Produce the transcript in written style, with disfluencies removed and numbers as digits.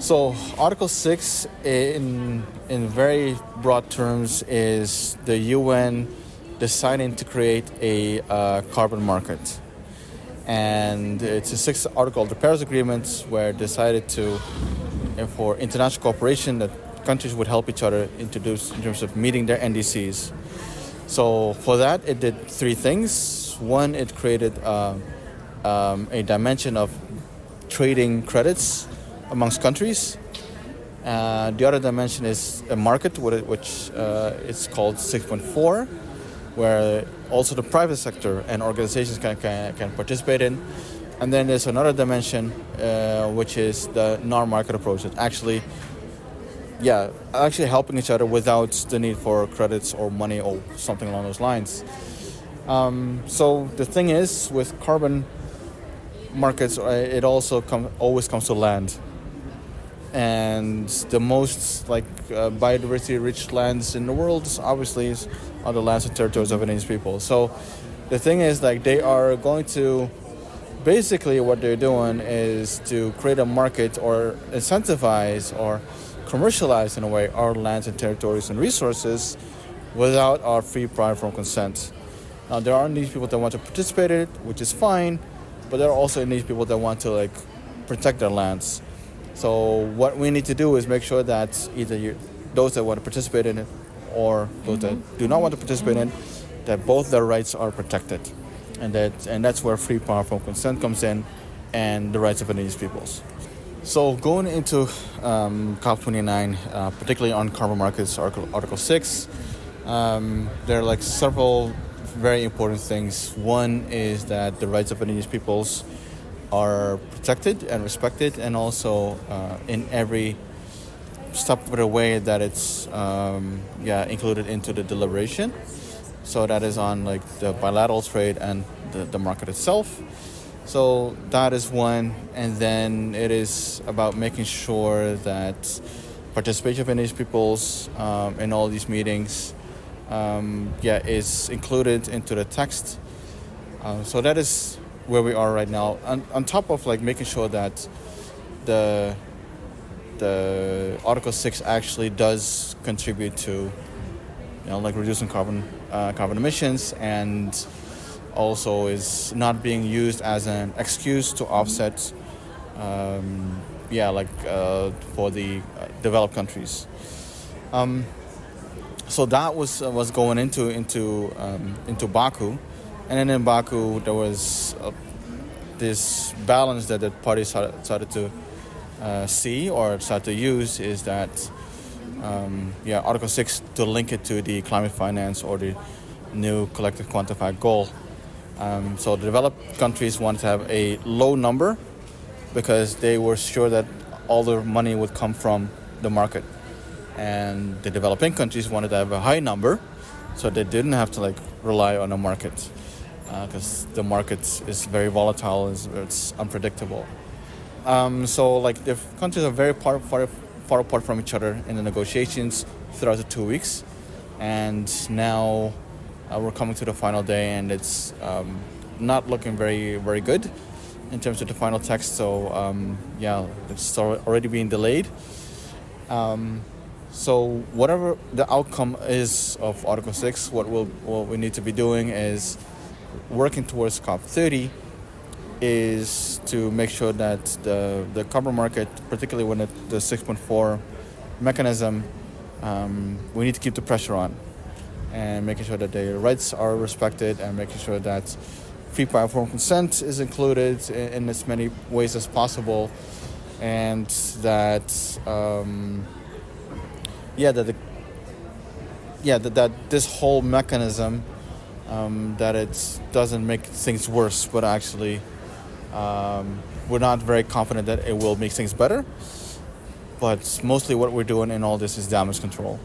So Article 6 in very broad terms is the UN deciding to create a carbon market. And it's a sixth article of the Paris Agreement where it decided to, for international cooperation, that countries would help each other introduce in terms of meeting their NDCs. So for that, it did three things. One, it created a dimension of trading credits amongst countries. The other dimension is a market, which it's called 6.4, where also the private sector and organizations can participate in. And then there's another dimension, which is the non-market approach, that actually helping each other without the need for credits or money or something along those lines. So the thing is, with carbon markets, it also always comes to land. And the most biodiversity-rich lands in the world, obviously, are the lands and territories of indigenous people. So the thing is, they are going to, basically what they're doing is to create a market or incentivize or commercialize, in a way, our lands and territories and resources without our free prior informed consent. Now, there are indigenous people that want to participate in it, which is fine, but there are also indigenous people that want to protect their lands. So what we need to do is make sure that either those that want to participate in it or those that do not want to participate in it, that both their rights are protected. And that's where free prior informed consent comes in, and the rights of indigenous peoples. So going into COP29, particularly on carbon markets, Article 6, there are several very important things. One is that the rights of indigenous peoples are protected and respected, and also in every step of the way that it's included into the deliberation. So that is on the bilateral trade and the market itself. So that is one, and then it is about making sure that participation of indigenous peoples in all these meetings is included into the text. So that is where we are right now. On top of making sure that the Article 6 actually does contribute to reducing carbon emissions, and also is not being used as an excuse to offset for the developed countries. So that was going into Baku. And then in Baku, there was this balance that the parties started to see or started to use, is that Article 6 to link it to the climate finance or the new collective quantified goal. So the developed countries wanted to have a low number because they were sure that all their money would come from the market. And the developing countries wanted to have a high number so they didn't have to rely on the market. Because the market is very volatile, it's unpredictable. So the countries are very far apart from each other in the negotiations throughout the 2 weeks, and now we're coming to the final day, and it's not looking very, very good in terms of the final text. So it's already being delayed. So whatever the outcome is of Article 6, what we need to be doing is working towards COP30 is to make sure that the carbon market, particularly when the 6.4 mechanism, we need to keep the pressure on and making sure that their rights are respected, and making sure that free prior informed consent is included in as many ways as possible, and that that this whole mechanism, that it doesn't make things worse, but actually we're not very confident that it will make things better. But mostly what we're doing in all this is damage control.